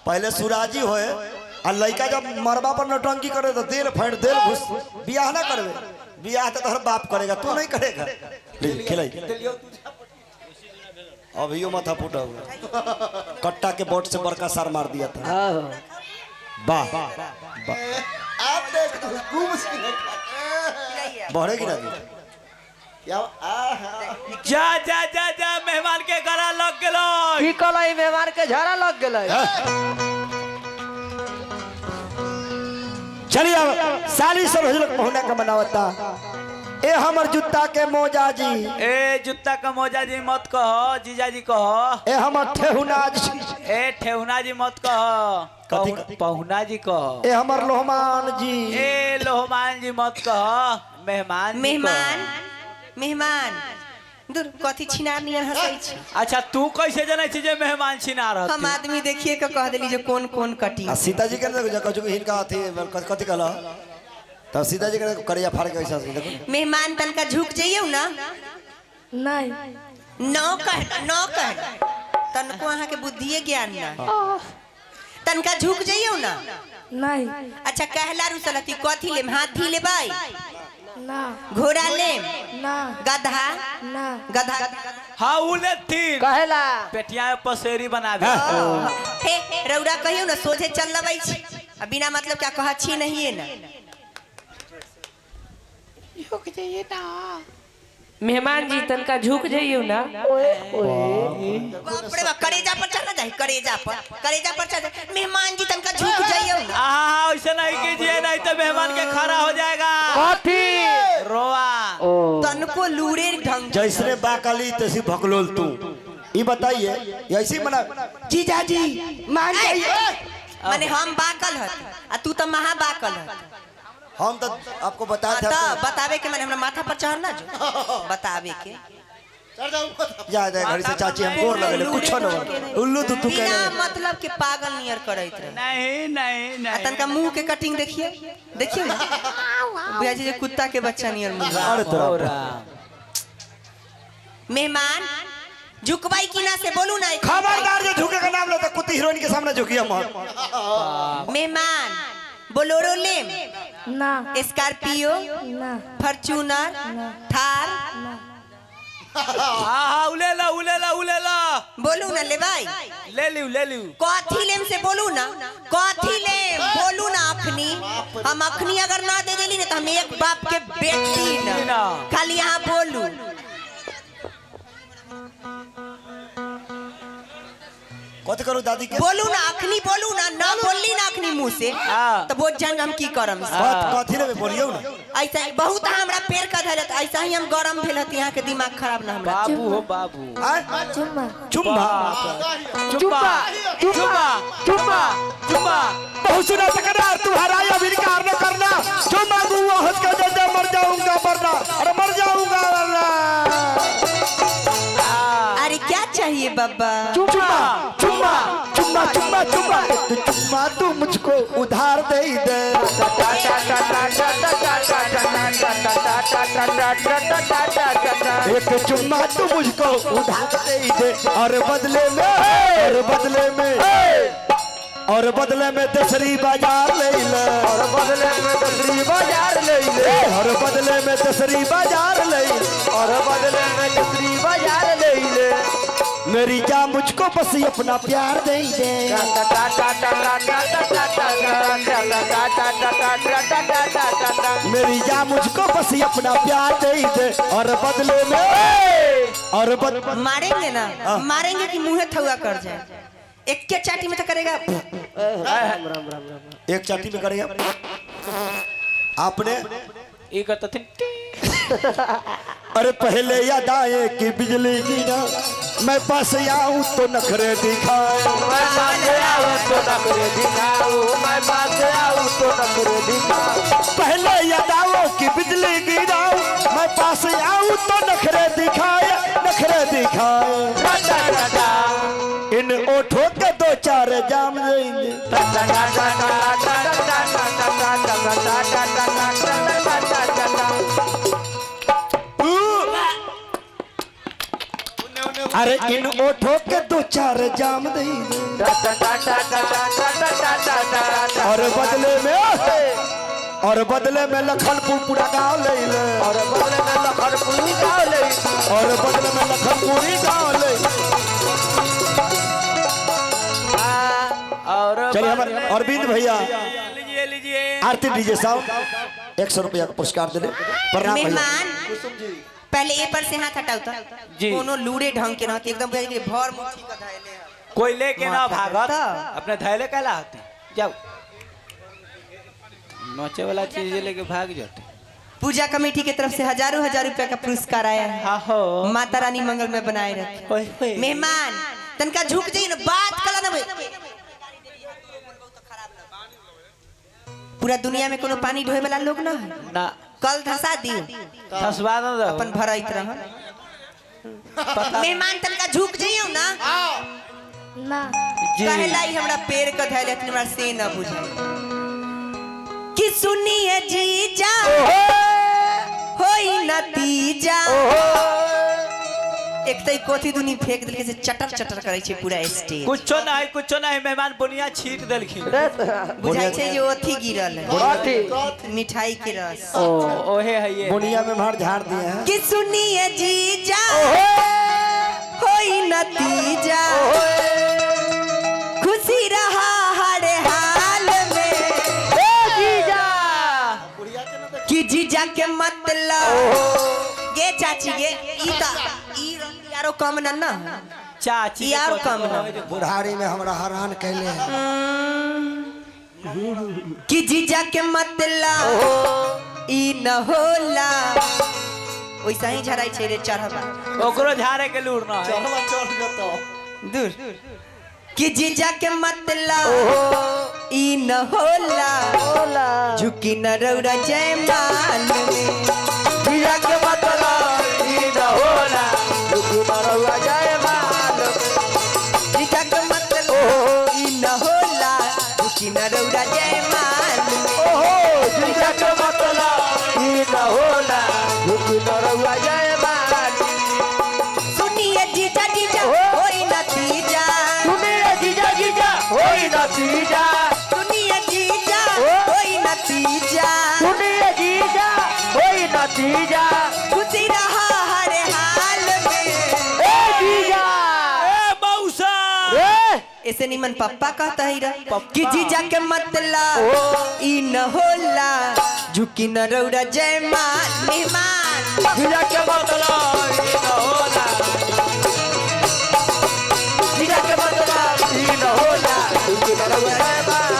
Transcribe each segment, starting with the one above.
पहले सुराजी होए और लड़का जब मरबा पर नौटंकी करे तो दिल फाड़ दिल घुस बियाह ना करवे बियाह तो तोहर बाप करेगा तू नहीं करेगा खिलाई अभी यो माथा फूटा हुआ कट्टा के बोट से बड़का सार मार दिया था वाह बढ़ेगी ना जा जा जा जा मेहमान के घरा लग गेलो की कलाई मेहमान के झरा लग गेलै चलिए साली सब हजरत पहुना का मनावता ए हमर जूता के मौजा जी ए जूता का मौजा जी मत कहो जीजा जी कहो ए हमर ठेहुना जी ए ठेहुना जी मत कहो पहुना जी कहो ए हमर लोहमान जी ए लोहमान जी मत कहो मेहमान मेहमान मेहमान दूर कथी छिनार नियर हसै छी। अच्छा तू कैसे जानै छी जे मेहमान छिनार रहत हम आदमी देखिए के कह देली जे कौन कौन कटी सीता जी के कछु हिनका अथी कथी कहला तब सीता जी के करिया फाड़ के ऐसा देखो मेहमान तनका झुक जाइयो ना नहीं नौ कह तनको अहाँ के बुद्धिए ज्ञान ना तनका झुक जाइयो ना नहीं अच्छा कहला रुसलती कथी लेम हाथी लेबै ना घोड़ा लेम ना गधा ना गधा हां उले तीन कहेला पेटिया में पसेरी बनाबे हे रौरा कहियो ना सोझे चल लबै छी बिना मतलब क्या कह छी नहीं है ना मेहमान जी तनका झुक जाइयो ना बाप रे बाप करेजा पर चढ़ना जाए करेजा पर चढ़ मेहमान जी तनका झुक जाइयो ना हां ऐसे नहीं कीजिए नहीं तो मेहमान के खड़ा हो जाएगा कथी रोआ तनको लूरे ढंग जैसे बाकली तैसी भकलोल तू ये बताइए ऐसी मना जीजा जी मान जाइए माने हम बाकल हत आ तू तो महा बाकल हत हम तो आपको बताया था बतावे के मैंने हमरा माथा पर चढ़ना जो बतावे के जा घर से चाची हम गोर लगले कुछ न उल्लू तू बिना कह मतलब के पागल नियर करैत रहे नहीं नहीं नहीं तनका मुंह के कटिंग देखिए ना बुआ जी कुत्ता के बच्चा नियर मुंह अरे तोरा मेहमान झुकबाई की ना से बोलू ना खबरदार जो झुके का नाम लो तो कुत्ती हीरोइन के सामने झुकी हम मेहमान बोलोरो लेम ना स्कॉर्पियो ना फॉर्च्यूनर थार हां उले ला बोलू ना ले भाई ले लियो कथी लेम से बोलू ना कथी लेम बोलू ना अखनी हम अखनी अगर ना दे देली ना तो हम एक बाप के बेटी ना खाली यहाँ बोलू कथी करू दादी के बोलू ना अखनी बोलू ना बोलली ना अखनी मुंह से तो बोझ जान हम की करम कथी रे बोलियो ना ऐसा ही बहुत हमरा पेड़ का धरत ऐसा ही हम गरम भेल हत यहाँ के दिमाग खराब ना हमरा बाबू हो बाबू चुम्मा चुम्मा बहुत सुना तकरार तुम्हारा या विनकार न करना जो मांगूंगा हंस के दे मर जाऊंगा वरना अरे मर जाऊंगा वरना अरे क्या चाहिए बाबा चुम्मा तू मुझको उधार दे दे एक चुम्मा तू मुझको उधार दे दे और बदले में दसरी बाजार ले ले और बदले में दसरी बाजार ले ले और बदले में दसरी बाजार ले और बदले में दसरी बाजार ले ले मेरी जान मुझको बस अपना प्यार दे दे मेरी जान मुझको बस अपना प्यार दे दे और बदले में मारेंगे ना मारेंगे कि मुँह थुआ कर जाए एक के चाटी में तो करेगा एक चाटी में करेगा आपने एक अरे पहले याद आए कि बिजली की ना मैं पास आऊं तो नखरे दिखाऊं पहले याद आओ कि बिजली गिराऊं मैं पास आऊं तो नखरे दिखाए इन ओठों के दो चार जाम देंगे अरे अरे इन ओठों के दो चार जाम दे और बदले में लखनपुर पूरा गाँव ले ले और बदले में लखनपुरी गाँव ले और बदले में लखनपुरी गाँव ले। और चलिए हमारे अरविंद भैया लीजिए लीजिए आरती डीजे साहब 100 रुपया का पुरस्कार दे प्रणाम भैया। मेहमान पहले ए पर से हाथ हटाओ तो जी। कोनो लूरे ढंग के रहती एकदम भर मुट्ठी का धैले है। कोई लेके ना भागत अपने धैले कहला होते जाओ नोचे वाला चीज लेके भाग जाते। पूजा कमेटी की तरफ से हजारों रुपए का पुरस्कार आया है। हाँ हो माता रानी मंगल में बनाए रखे। ओए होए। मेहमान तनका झुक जाइए ना बात कला ना भाई। पूरा दुनिया में कोनो पानी ढोए वाला लोग ना है ना कल धसा दियो धसवा दो अपन भराइत रह। मेहमान तनका झुक जाइयो ना ना जी कहला ही हमरा पैर का धैले इतनी बार से ना बुझे कि सुनिए जीजा होई नतीजा। एक तई कोथी दुनी फेंक दिल से चटर चटर करे छे पूरा स्टेज। कुछो नहीं मेहमान बुनिया छीट देलखिन बुझाई छे जे ओथी गिरल है मिठाई के रस। ओहे है ये बुनिया में मार झाड़ दिए हैं। कि सुनिए जीजा होई नतीजा खुशी रहा हर हाल में कि जीजा के मतलब गे चाची गे ई यारो कम ना चाची यारो कम ना बुढ़ारी में हमरा हैरान कैले कि जीजा के मतलब ई न होला वैसा ही झराई छे रे चढ़वा ओकरो झारे के लूर ना है दूर कि जीजा के मतलब ई न होला झुकी न रौरा जय माल में जीजा के मतलब ई न होला झुकी न रौरा जय माल। जीजा के मतलब ई न होला झुकी न रौरा जय माल में। जीजा के मतलब ई न होला झुकी न रौरा जय माल। सुनिए जीजा जीजा होई नतीजा सुनिए जीजा जीजा होई नतीजा सुनिए जीजा होई नतीजा सुनिए जीजा होई नतीजा। खुशी रहा हर हाल में ए जीजा ए मौसा ऐसे निमन पप्पा कहता ही रहा कि जीजा के मतलब ई न होला झुकी न रौरा जय माल। मेहमान जीजा के मतलब ई न होला जीजा के मतलब ई न होला झुकी न रौरा जय माल।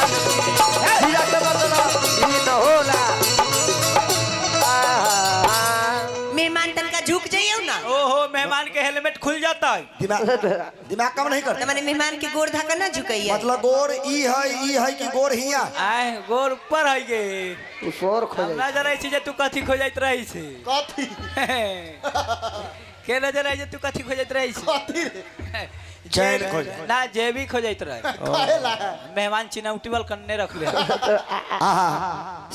जीजा के मतलब ई न होला। मेहमान तनका झुक जाइयो ना ओहो मेहमान के हेलमेट खुल जाता है दिमाग काम नहीं करता। माने मेहमान के गोर धक्का ना झुकैया मतलब गोर ई है कि गोर हिया आए गोर ऊपर है गे नजर आई जे तू कथी खोजत रही से कथी के नजर आई जे तू कथी खोजत रही से चैन खोज ना जे भी खोजत रहे मेहमान चिनौटीवल कन्ने रख ले आहा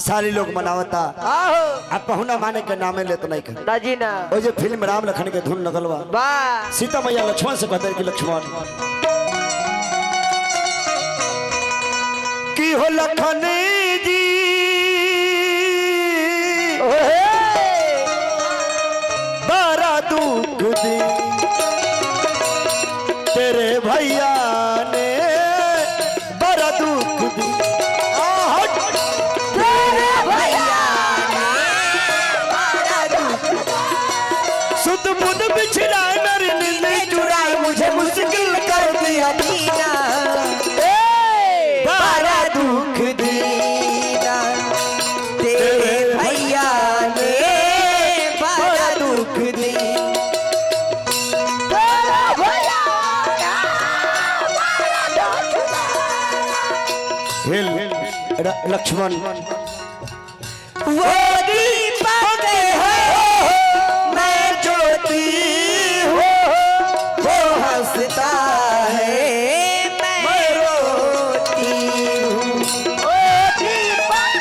सारी लोग मनावता आप पहुना माने के नामे लेत नहीं कर दाजी ना ओ जे फिल्म राम लखन के धुन नगलवा वाह सीता मैया लक्ष्मण से कहते कि लक्ष्मण की हो लखन जी बड़ा दुख दी तेरे भैया ने बड़ा दुख दी। तेरे भैया ने बड़ा दुख सुध बुध बिछड़ा नर नींद चुराई मुझे मुश्किल कर दिया दीना बड़ा दुख दीना तेरे भैया ने बड़ा दुख दी। हिल लक्ष्मण वो दीपक है मैं ज्योति हूँ वो हंसता है मैं रोती हूँ। वो दीपक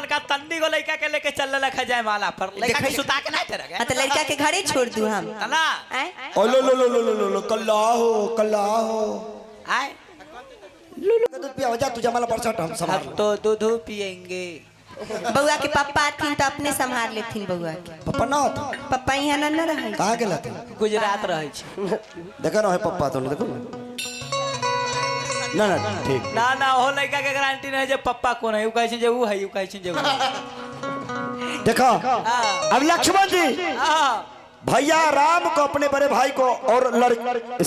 का तंदी को लड़का के लेके चल लखा जाए माला पर लड़का के सुता के नहीं तेरा हाँ तो लड़का के घरे छोड़ दूं हम ना ओ लो लो लो लो लो लो कल्ला हो आए दूध पिया जा तू जमाला परसाट हम संभाल अब तो दूध पिएंगे बउआ के पापा आथिन तो अपने संभाल लेथिन बउआ के पप्पा ना होता पापा यहाँ न रहे कहाँ गेला तू गुजरात रहे छी देखा ना है पप्पा तो देखो ना ना ठीक ना ना हो लड़का के गारंटी नहीं जे पप्पा कौन है उ कहै छै जे उ है उ कहै छै जे उ देखो अब लक्ष्मण जी हां भैया राम को अपने बड़े भाई को और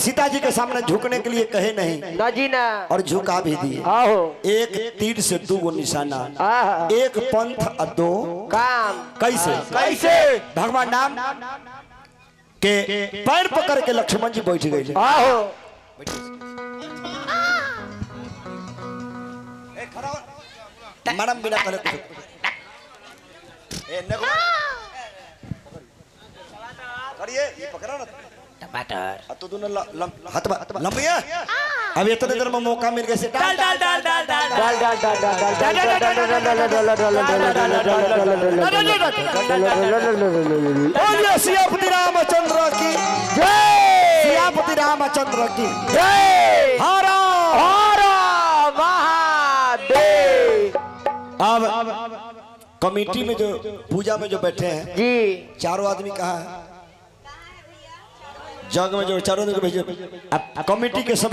सीता जी के सामने झुकने के लिए कहे नहीं ना जी ना और झुका भी दिए आहो एक तीर से 2 निशाना एक पंथ और 2 काम कैसे कैसे भगवान नाम के पैर पकड़ के लक्ष्मण जी बैठ गए आहो मैडम बिना कहले करिए ये पकड़ा ना टमाटर तो दोनों हाथ लंबी है अब इतने देर में मौका मिल गया से डाल डाल डाल डाल डाल डाल डाल डाल बोलिए सियापति रामचंद्र की जय सियापति रामचंद्र की जय हर हर महादेव अब कमेटी में जो पूजा में जो बैठे हैं जी चारों आदमी कहाँ है जग में जो चारों आदमी भेजे अब कमेटी के सभी